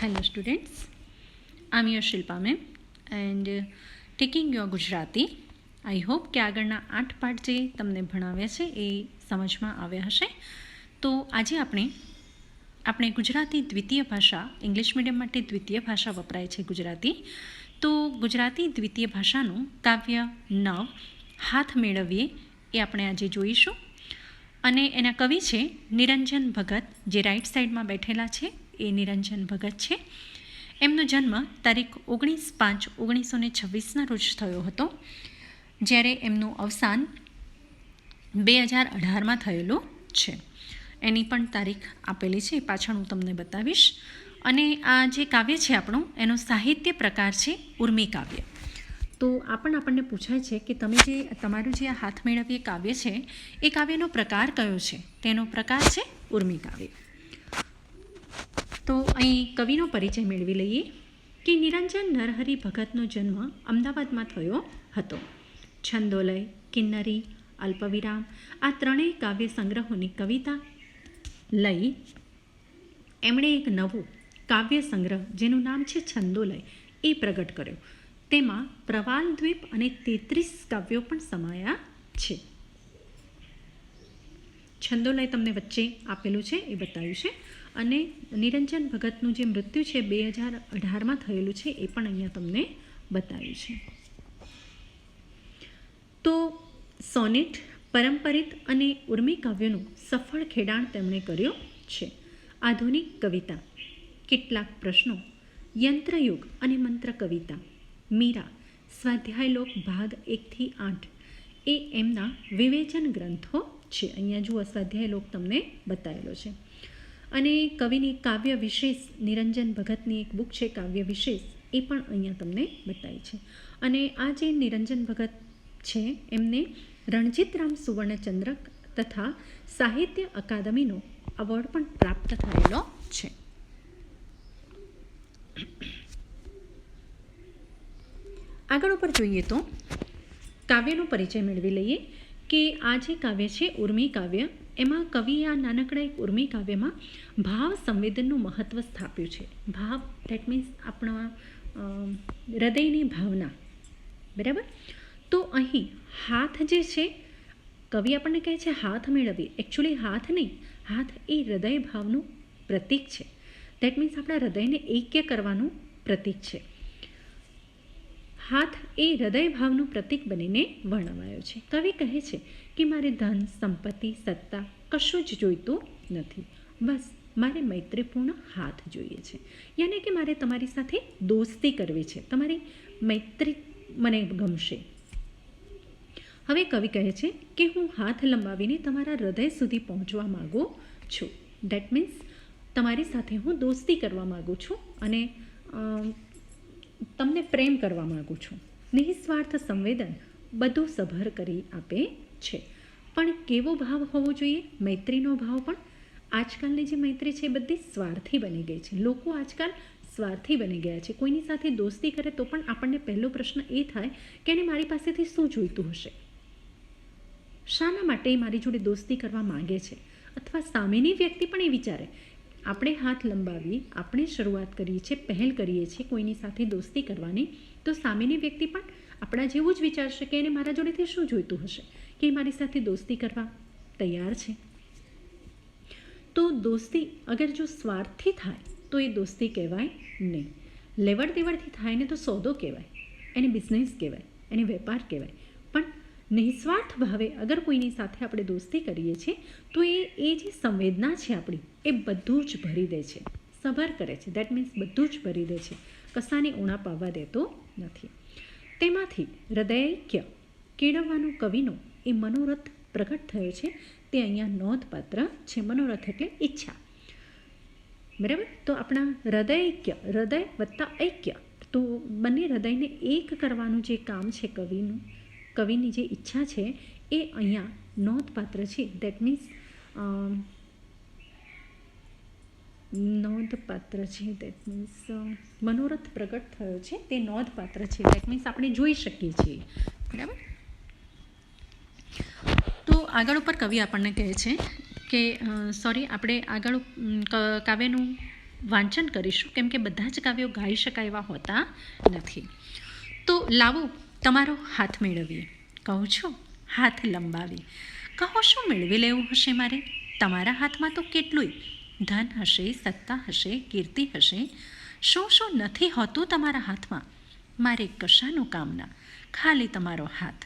Hello students, I'm your Shilpa ma'am and taking your Gujarati. I hope કે આગળના 8 પાઠ જે તમને ભણાવ્યા છે એ સમજમાં આવ્યા હશે. તો આજે આપણે ગુજરાતી દ્વિતીય ભાષા, ઇંગ્લિશ મીડિયમ માટે દ્વિતીય ભાષા વપરાય છે ગુજરાતી. તો ગુજરાતી દ્વિતીય ભાષાનું કાવ્ય નવ હાથ મેળવીએ એ આપણે આજે જોઈશું. અને એના કવિ છે નિરંજન ભગત, જે રાઈટ સાઈડમાં બેઠેલા છે એ નિરંજન ભગત છે. એમનો જન્મ તારીખ 19/5/1926 રોજ થયો હતો, જ્યારે એમનું અવસાન 2018માં થયેલું છે. એની પણ તારીખ આપેલી છે, પાછળ હું તમને બતાવીશ. અને આ જે કાવ્ય છે આપણું, એનો સાહિત્ય પ્રકાર છે ઉર્મી કાવ્ય. તો આપણને પૂછાય છે કે તમારું જે આ હાથ મેળવીએ કાવ્ય છે એ કાવ્યનો પ્રકાર કયો છે? તેનો પ્રકાર છે ઉર્મી કાવ્ય. તો અહીં કવિનો પરિચય મેળવી લઈએ કે નિરંજન નરહરિ ભગતનો જન્મ અમદાવાદમાં થયો હતો. છંદોલય, કિન્નરી, અલ્પવિરામ આ ત્રણેય કાવ્ય સંગ્રહોની કવિતા લઈ એમણે એક નવું કાવ્ય સંગ્રહ, જેનું નામ છે છંદોલય, એ પ્રગટ કર્યો. તેમાં પ્રવાલદ્વીપ અને 33 કાવ્યો પણ સમાયા છે. છંદોલય તમને વચ્ચે આપેલું છે એ બતાવ્યું છે. અને નિરંજન ભગતનું જે મૃત્યુ છે 2018માં થયેલું છે એ પણ અહીંયા તમને બતાવ્યું છે. તો સોનેટ, પરંપરિત અને ઉર્મી કાવ્યોનું સફળ ખેડાણ તેમણે કર્યો છે. આધુનિક કવિતા, કેટલાક પ્રશ્નો, યંત્રયુગ અને મંત્ર કવિતા, મીરા, સ્વાધ્યાયલોક ભાગ 1-8 એ એમના વિવેચન ગ્રંથો છે. અહીંયા જુઓ, સ્વાધ્યાયલોક તમને બતાવેલો છે. અને કવિની કાવ્ય વિશેષ, નિરંજન ભગતની એક બુક છે કાવ્ય વિશેષ, એ પણ અહીંયા તમને બતાવી છે. અને આ જે નિરંજન ભગત છે એમને રણજીતરામ સુવર્ણચંદ્રક તથા સાહિત્ય અકાદમીનો એવોર્ડ પણ પ્રાપ્ત થયેલો છે. આગળ ઉપર જોઈએ તો કાવ્યનો પરિચય મેળવી લઈએ કે આ જે કાવ્ય છે ઉર્મી કાવ્ય, એમાં કવિએ આ નાનકડા એક ઉર્મી કાવ્યમાં ભાવ સંવેદનનું મહત્ત્વ સ્થાપ્યું છે. ભાવ દેટ મીન્સ આપણા હૃદયની ભાવના, બરાબર. તો અહીં હાથ જે છે, કવિ આપણને કહે છે હાથ મેળવીએ. એકચ્યુઅલી હાથ નહીં, હાથ એ હૃદય ભાવનું પ્રતીક છે. દેટ મીન્સ આપણા હૃદયને એક્ય કરવાનું પ્રતીક છે. હાથ એ હૃદય ભાવનું પ્રતીક બનીને વર્ણવાયો છે. કવિ કહે છે કે મારે ધન, સંપત્તિ, સત્તા કશું જ જોઈતું નથી, બસ મારે મૈત્રીપૂર્ણ હાથ જોઈએ છે. યાની કે મારે તમારી સાથે દોસ્તી કરવી છે, તમારી મૈત્રી મને ગમશે. હવે કવિ કહે છે કે હું હાથ લંબાવીને તમારા હૃદય સુધી પહોંચવા માગું છું. દેટ મીન્સ તમારી સાથે હું દોસ્તી કરવા માગું છું અને તમને પ્રેમ કરવા માગું છું. નિસ્વાર્થ સંવેદન બધું સભર કરી આપે છે. પણ કેવો ભાવ હોવો જોઈએ? મૈત્રીનો ભાવ. પણ આજકાલની જે મૈત્રી છે એ બધી સ્વાર્થી બની ગઈ છે. લોકો આજકાલ સ્વાર્થી બની ગયા છે. કોઈની સાથે દોસ્તી કરે તો પણ આપણને પહેલો પ્રશ્ન એ થાય કે એને મારી પાસેથી શું જોઈતું હશે, શાના માટે મારી જોડે દોસ્તી કરવા માગે છે. અથવા સામેની વ્યક્તિ પણ એ વિચારે, આપણે હાથ લંબાવી, આપણે શરૂઆત કરીએ છીએ, પહેલ કરીએ છીએ કોઈની સાથે દોસ્તી કરવાની, તો સામેની વ્યક્તિ પણ આપણા જેવું જ વિચારશે કે એને મારા જોડેથી શું જોઈતું હશે કે એ મારી સાથે દોસ્તી કરવા તૈયાર છે. તો દોસ્તી અગર જો સ્વાર્થથી થાય તો એ દોસ્તી કહેવાય નહીં. લેવડ દેવડથી થાય ને તો સોદો કહેવાય, એને બિઝનેસ કહેવાય, એને વેપાર કહેવાય. પણ નિસ્વાર્થ ભાવે અગર કોઈની સાથે આપણે દોસ્તી કરીએ છીએ તો એ જે સંવેદના છે આપણી, એ બધું જ ભરી દે છે, સભર કરે છે. દેટ મીન્સ બધું જ ભરી દે છે, કશાને ઉણા પાવા દેતો નથી. તેમાંથી હૃદયૈક્ય કેળવવાનો કવિનો એ મનોરથ પ્રગટ થયો છે, તે અહીંયા નોંધપાત્ર છે. મનોરથ એટલે ઈચ્છા, બરાબર. તો આપણા હૃદયૈક્ય, હૃદય વત્તા ઐક્ય, તો બંને હૃદયને એક કરવાનું જે કામ છે કવિની જે ઈચ્છા છે એ અહીંયા નોંધપાત્ર છે. દેટ મીન્સ નોંધપાત્ર છે. દેટ મીન્સ મનોરથ પ્રગટ થયો છે તે નોંધપાત્ર છે. દેટ મીન્સ આપણે જોઈ શકીએ છીએ, બરાબર. તો આગળ ઉપર કવિ આપણને કહે છે કે આપણે આગળ કાવ્યનું વાંચન કરીશું, કેમ કે બધા જ કાવ્યો ગાઈ શકાય એવા હોતા નથી. તો લાવો તમારો હાથ મેળવીએ. કહું છું હાથ લંબાવી. કહો શું મેળવી લેવું હશે મારે? તમારા હાથમાં તો કેટલુંય ધન હશે, સત્તા હશે, કીર્તિ હશે. શું શું નથી હોતું તમારા હાથમાં? મારે કશાનું કામ ના, ખાલી તમારો હાથ.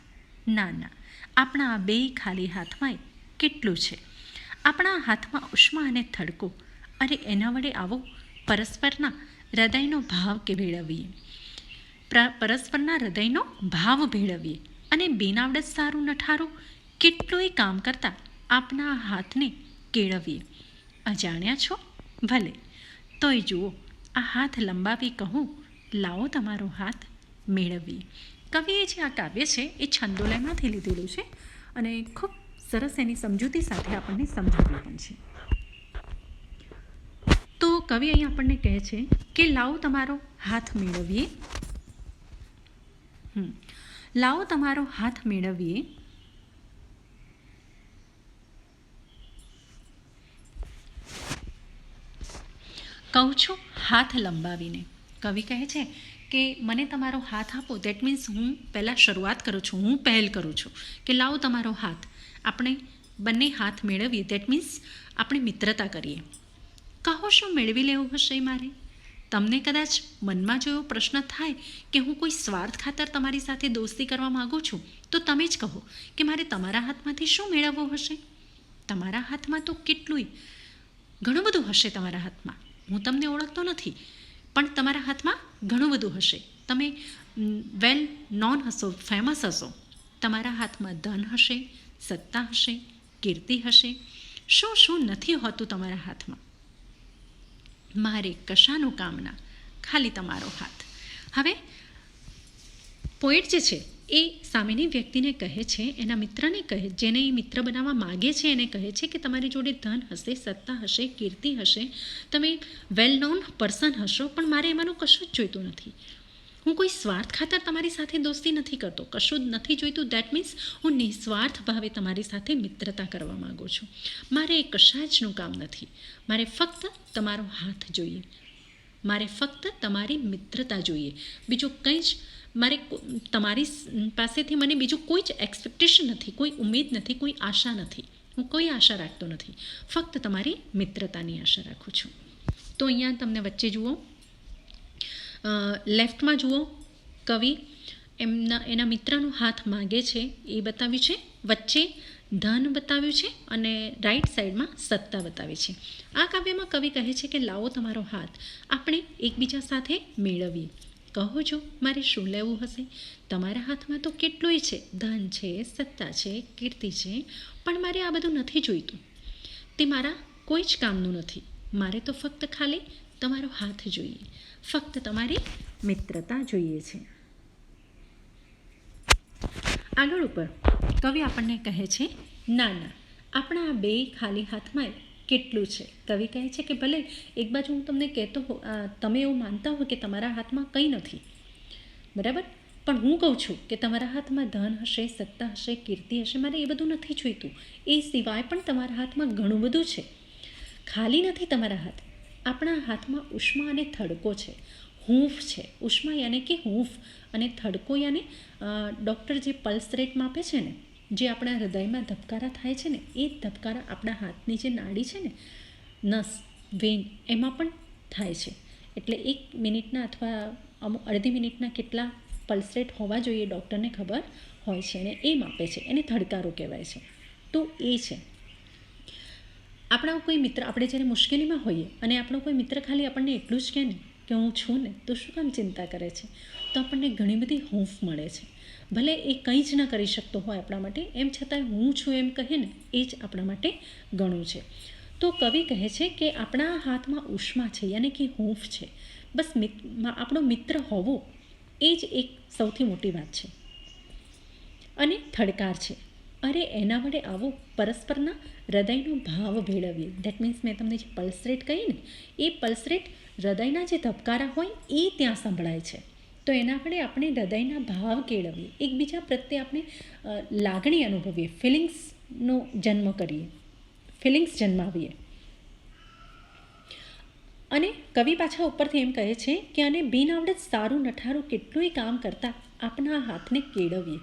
ના ના, આપણા આ બે ખાલી હાથમાંય કેટલું છે. આપણા હાથમાં ઉષ્મા અને થડકો. અરે એના વડે આવો પરસ્પરના હૃદયનો ભાવ કે ભેળવીએ. પરસ્પરના હૃદયનો ભાવ ભેળવીએ અને બેનાવડત સારું નઠારું કેટલુંય કામ કરતાં આપના હાથને કેળવીએ. અજાણ્યા છો ભલે, તોય જુઓ આ હાથ લંબાવી કહું, લાવો તમારો હાથ મેળવીએ. કવિએ જે આ કાવ્ય છે એ છંદોલયમાંથી લીધેલું છે અને ખૂબ સરસ એની સમજૂતી સાથે આપણને સમજાવ્યું પણ છે. તો કવિ અહીં આપણને કહે છે કે લાવો તમારો હાથ મેળવીએ. લાવો તમારો હાથ મેળવીએ. કહું છું હાથ લંબાવીને. કવિ કહે છે કે મને તમારો હાથ આપો. દેટ મીન્સ હું પહેલાં શરૂઆત કરું છું, હું પહેલ કરું છું કે લાવો તમારો હાથ. આપણે બંને હાથ મેળવીએ. દેટ મીન્સ આપણે મિત્રતા કરીએ. કહો શું મેળવી લેવું હશે મારે? તમને કદાચ મનમાં જો એવો પ્રશ્ન થાય કે હું કોઈ સ્વાર્થ ખાતર તમારી સાથે દોસ્તી કરવા માગું છું, તો તમે જ કહો કે મારે તમારા હાથમાંથી શું મેળવવું હશે? તમારા હાથમાં તો કેટલુંય ઘણું બધું હશે. તમારા હાથમાં હું તમને ઓળખતો નથી, પણ તમારા હાથમાં ઘણું બધું હશે. તમે વેલ નોન હશો, ફેમસ હશો. તમારા હાથમાં ધન હશે, સત્તા હશે, કીર્તિ હશે. શું શું નથી હોતું તમારા હાથમાં? મારે કશાનું કામ ના, ખાલી તમારો હાથ. હવે પોએટ જે છે એ સામેની વ્યક્તિને કહે છે, એના મિત્રને કહે, જેને એ મિત્ર બનાવવા માગે છે એને કહે છે કે તમારી જોડે ધન હશે, સત્તા હશે, કીર્તિ હશે, તમે વેલ નોન પર્સન હશો, પણ મારે એમાંનું કશું જ જોઈતું નથી. હું કોઈ સ્વાર્થ ખાતર તમારી સાથે દોસ્તી નથી કરતો, કશું જ નથી જોઈતું. દેટ મીન્સ હું નિસ્વાર્થ ભાવે તમારી સાથે મિત્રતા કરવા માગું છું. મારે એ કશા જનું કામ નથી. મારે ફક્ત તમારો હાથ જોઈએ. મારે ફક્ત તમારી મિત્રતા જોઈએ. બીજું કંઈ જ મારે તમારી પાસેથી મને બીજું કોઈ જ એક્સપેક્ટેશન નથી, કોઈ ઉમેદ નથી, કોઈ આશા નથી. હું કોઈ આશા રાખતો નથી. ફક્ત તમારી મિત્રતાની આશા રાખું છું. તો અહીંયા તમને વચ્ચે જુઓ, લેફ્ટમાં જુઓ, કવિ એના મિત્રનો હાથ માગે છે એ બતાવ્યું છે. વચ્ચે ધન બતાવ્યું છે અને રાઈટ સાઈડમાં સત્તા બતાવી છે. આ કાવ્યમાં કવિ કહે છે કે લાવો તમારો હાથ, આપણે એકબીજા સાથે મેળવીએ. કહો છો મારે શું લેવું હશે? તમારા હાથમાં તો કેટલુંય છે, ધન છે, સત્તા છે, કીર્તિ છે, પણ મારે આ બધું નથી જોઈતું. તે મારા કોઈ જ કામનું નથી. મારે તો ફક્ત ખાલી તમારો હાથ જોઈએ, ફક્ત તમારી મિત્રતા જોઈએ છે. આગળ ઉપર કવિ આપણને કહે છે ના ના, આપણા આ બે ખાલી હાથમાં કેટલું છે. કવિ કહે છે કે ભલે એક બાજુ હું તમને કહેતો હો, તમે એવું માનતા હો કે તમારા હાથમાં કંઈ નથી, બરાબર, પણ હું કહું છું કે તમારા હાથમાં ધન હશે, સત્તા હશે, કીર્તિ હશે. મારે એ બધું નથી જોઈતું. એ સિવાય પણ તમારા હાથમાં ઘણું બધું છે. ખાલી નથી તમારા હાથ. આપણા હાથમાં ઉષ્મા અને થડકો છે, હૂંફ છે. ઉષ્મા યાને કે હૂંફ અને થડકો યાને ડૉક્ટર જે પલ્સ રેટ માપે છે ને, જે આપણા હૃદયમાં ધબકારા થાય છે ને, એ ધબકારા આપણા હાથની જે નાડી છે ને, નસ, વેન, એમાં પણ થાય છે. એટલે 1 મિનિટના અથવા અડધી મિનિટના કેટલા પલ્સ રેટ હોવા જોઈએ ડૉક્ટરને ખબર હોય છે અને એ માપે છે. એને ધડકારો કહેવાય છે. તો એ છે આપણા કોઈ મિત્ર. આપણે જ્યારે મુશ્કેલીમાં હોઈએ અને આપણો કોઈ મિત્ર ખાલી આપણને એટલું જ કહે ને કે હું છું ને, તો શું કામ ચિંતા કરે છે? તો આપણને ઘણી બધી હૂંફ મળે છે. ભલે એ કંઈ જ ન કરી શકતો હોય આપણા માટે, એમ છતાં હું છું એમ કહે ને, એ જ આપણા માટે ઘણું છે. તો કવિ કહે છે કે આપણા હાથમાં ઉષ્મા છે, યાની કે હૂંફ છે. બસ આપણો મિત્ર હોવો એ જ એક સૌથી મોટી વાત છે. અને થડકાર છે. અરે એના વડે આવો પરસ્પરના હૃદયનો ભાવ ભેળવીએ. દેટ મીન્સ મેં તમને જે પલ્સ રેટ કહી ને, એ પલ્સ રેટ હૃદયના જે ધબકારા હોય એ ત્યાં સંભળાય છે. તો એના વડે આપણે હૃદયના ભાવ કેળવીએ, એકબીજા પ્રત્યે આપણે લાગણી અનુભવીએ, ફિલિંગ્સનો જન્મ કરીએ, ફિલિંગ્સ જન્માવીએ. અને કવિ પાછા ઉપરથી એમ કહે છે કે અને બિન આવડત સારું નઠારું કેટલુંય કામ કરતાં આપણા હાથને કેળવીએ.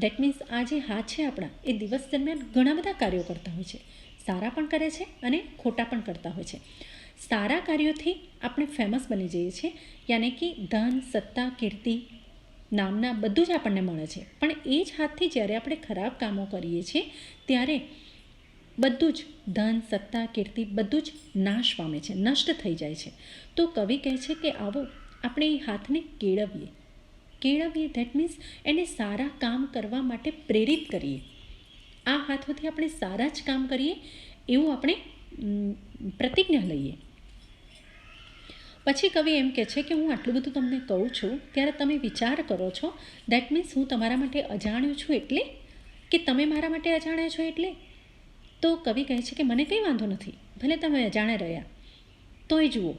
દેટ મીન્સ આ જે હાથ છે આપણા એ દિવસ દરમિયાન ઘણા બધા કાર્યો કરતા હોય છે. સારા પણ કરે છે અને ખોટા પણ કરતા હોય છે. સારા કાર્યોથી આપણે ફેમસ બની જઈએ છીએ, યાની કે ધન, સત્તા, કીર્તિ, નામના બધું જ આપણને મળે છે. પણ એ જ હાથથી જ્યારે આપણે ખરાબ કામો કરીએ છીએ ત્યારે બધું જ ધન, સત્તા, કીર્તિ બધું જ નાશ પામે છે, નષ્ટ થઈ જાય છે. તો કવિ કહે છે કે આવો આપણે એ હાથને કેળવીએ. ધેટ મીન્સ એને સારા કામ કરવા માટે પ્રેરિત કરીએ. આ હાથોથી આપણે સારા જ કામ કરીએ એવું આપણે પ્રતિજ્ઞા લઈએ. પછી કવિ એમ કહે છે કે હું આટલું બધું તમને કહું છું ત્યારે તમે વિચાર કરો છો, દેટ મીન્સ હું તમારા માટે અજાણ્યો છું એટલે, કે તમે મારા માટે અજાણ્યા છો એટલે. તો કવિ કહે છે કે મને કંઈ વાંધો નથી, ભલે તમે અજાણ્યા રહ્યા તોય જુઓ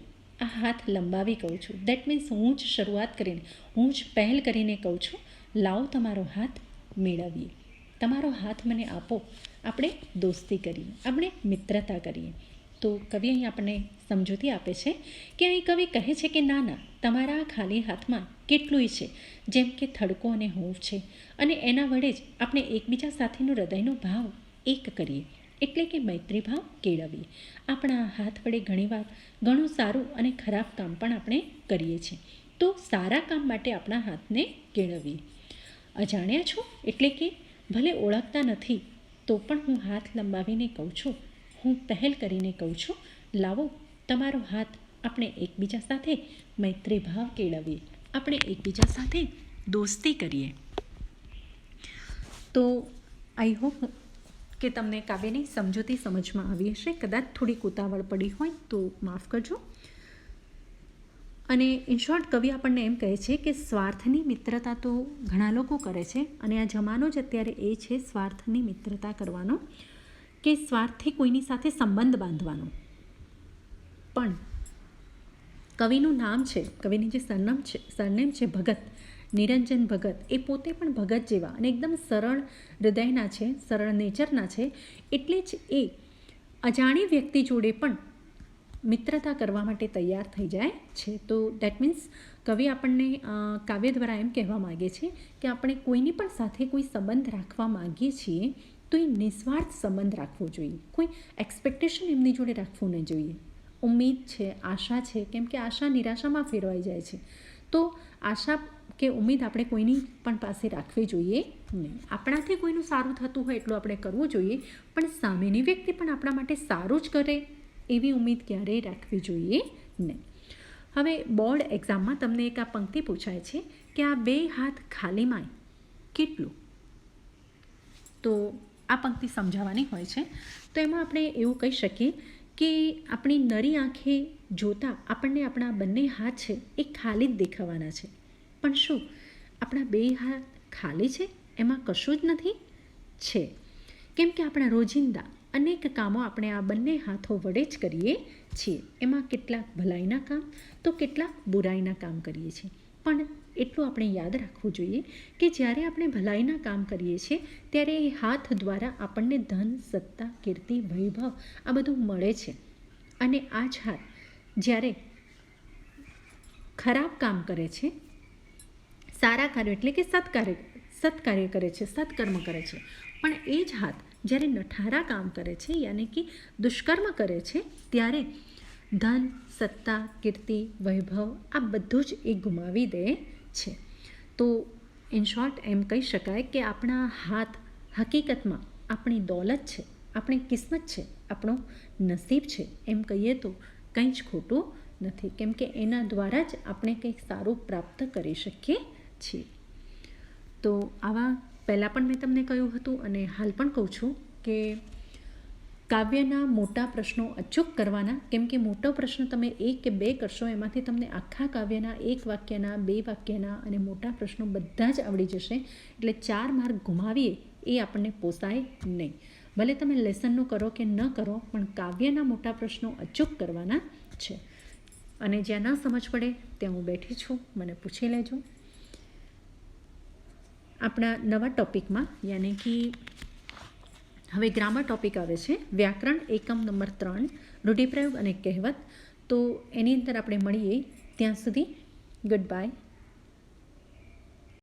આ હાથ લંબાવી કહું છું. દેટ મીન્સ હું જ શરૂઆત કરીને, હું જ પહેલ કરીને કહું છું, લાવો તમારો હાથ મેળવીએ, તમારો હાથ મને આપો, આપણે દોસ્તી કરીએ, આપણે મિત્રતા કરીએ. તો કવિ અહીં આપણને સમજૂતી આપે છે કે અહીં કવિ કહે છે કે ના ના, તમારા ખાલી હાથમાં કેટલુંય છે, જેમ કે થડકો અને હૂંફ છે, અને એના વડે જ આપણે એકબીજા સાથેનો હૃદયનો ભાવ એક કરીએ, એટલે કે મૈત્રી ભાવ કેળવીએ. આપણા હાથ વડે ઘણીવાર ઘણું સારું અને ખરાબ કામ પણ આપણે કરીએ છીએ. તો સારા કામ માટે આપણા હાથને કેળવીએ. અજાણ્યા છો એટલે કે ભલે ઓળખતા નથી તો પણ હું હાથ લંબાવીને કહું છું, હું પહેલ કરીને કહું છું, લાવો તમારો હાથ, આપણે એકબીજા સાથે મૈત્રી ભાવ કેળવીએ, આપણે એકબીજા સાથે દોસ્તી કરીએ. તો આઈ હોપ કે તમને કાવ્યની સમજૂતી સમજમાં આવી હશે. કદાચ થોડીક ઉતાવળ પડી હોય તો માફ કરજો. અને ઇન શોર્ટ કવિ આપણને એમ કહે છે કે સ્વાર્થની મિત્રતા તો ઘણા લોકો કરે છે, અને આ જમાનો જ અત્યારે એ છે સ્વાર્થની મિત્રતા કરવાનો, કે સ્વાર્થથી કોઈની સાથે સંબંધ બાંધવાનો. પણ કવિનું નામ છે, કવિની જે સરનેમ છે ભગત, નિરંજન ભગત, એ પોતે પણ ભગત જેવા અને એકદમ સરળ હૃદયના છે, સરળ નેચરના છે. એટલે જ એ અજાણી વ્યક્તિ જોડે પણ મિત્રતા કરવા માટે તૈયાર થઈ જાય છે. તો દેટ મીન્સ કવિ આપણને કાવ્ય દ્વારા એમ કહેવા માગે છે કે આપણે કોઈની પણ સાથે કોઈ સંબંધ રાખવા માગીએ છીએ તો એ નિસ્વાર્થ સંબંધ રાખવો જોઈએ. કોઈ એક્સપેક્ટેશન એમની જોડે રાખવું નહીં જોઈએ. ઉમ્મીદ છે, આશા છે, કેમ કે આશા નિરાશામાં ફેરવાઈ જાય છે. તો આશા કે ઉમ્મીદ આપણે કોઈની પણ પાસે રાખવી જોઈએ નહીં. આપણાથી કોઈનું સારું થતું હોય એટલું આપણે કરવું જોઈએ, પણ સામેની વ્યક્તિ પણ આપણા માટે સારું જ કરે એવી ઉમ્મીદ ક્યારેય રાખવી જોઈએ નહીં. હવે બોર્ડ એક્ઝામમાં તમને એક આ પંક્તિ પૂછાય છે કે આ બે હાથ ખાલીમાં કેટલું? તો આ પંક્તિ સમજાવવાની હોય છે. તો એમાં આપણે એવું કહી શકીએ કે આપણી નરી આંખે જોતાં આપણને આપણા બંને હાથ છે એ ખાલી જ દેખાવાના છે. પણ શું આપણા બે હાથ ખાલી છે? એમાં કશું જ નથી છે. કેમ કે આપણા રોજિંદા અનેક કામો આપણે આ બંને હાથો વડે જ કરીએ છીએ. એમાં કેટલાક ભલાઈના કામ તો કેટલાક બુરાઈના કામ કરીએ છીએ. પણ એટલું આપણે યાદ રાખવું જોઈએ કે જ્યારે આપણે ભલાઈના કામ કરીએ છીએ ત્યારે એ હાથ દ્વારા આપણને ધન, સત્તા, કીર્તિ, વૈભવ આ બધું મળે છે. અને આ જ હાથ જ્યારે ખરાબ કામ કરે છે, સારા કાર્યો એટલે કે સત્કાર્ય કરે છે, સત્કર્મ કરે છે, પણ એ જ હાથ જ્યારે નઠારા કામ કરે છે યાની કે દુષ્કર્મ કરે છે ત્યારે ધન, સત્તા, કીર્તિ, વૈભવ આ બધું જ એ ગુમાવી દે છે. તો ઇન શોર્ટ એમ કહી શકાય કે આપણા હાથ હકીકતમાં આપણી દોલત છે, આપણી કિસ્મત છે, આપણું નસીબ છે. એમ કહીએ તો કંઈ જ ખોટું નથી, કેમ કે એના દ્વારા જ આપણે કંઈક સારું પ્રાપ્ત કરી શકીએ છીએ. તો આવા પહેલાં પણ મેં તમને કહ્યું હતું અને હાલ પણ કહું છું કે કાવ્યના મોટા પ્રશ્નો અચૂક કરવાના, કેમ કે મોટો પ્રશ્ન તમે 1 કે 2 કરશો એમાંથી તમને આખા કાવ્યના 1 વાક્યના, 2 વાક્યના અને મોટા પ્રશ્નો બધા જ આવડી જશે. એટલે 4 માર્ક ગુમાવીએ એ આપણને પોસાય નહીં. ભલે તમે લેસનનું કરો કે ન કરો, પણ કાવ્યના મોટા પ્રશ્નો અચૂક કરવાના છે. અને જ્યાં ન સમજ પડે ત્યાં હું બેઠી છું, મને પૂછી લેજો. આપણા નવા ટૉપિકમાં યાની કે હવે ગ્રામર ટૉપિક આવે છે, વ્યાકરણ એકમ નંબર 3 રૂઢિપ્રયોગ અને કહેવત. તો એની અંદર આપણે મળીએ. ત્યાં સુધી ગુડ બાય.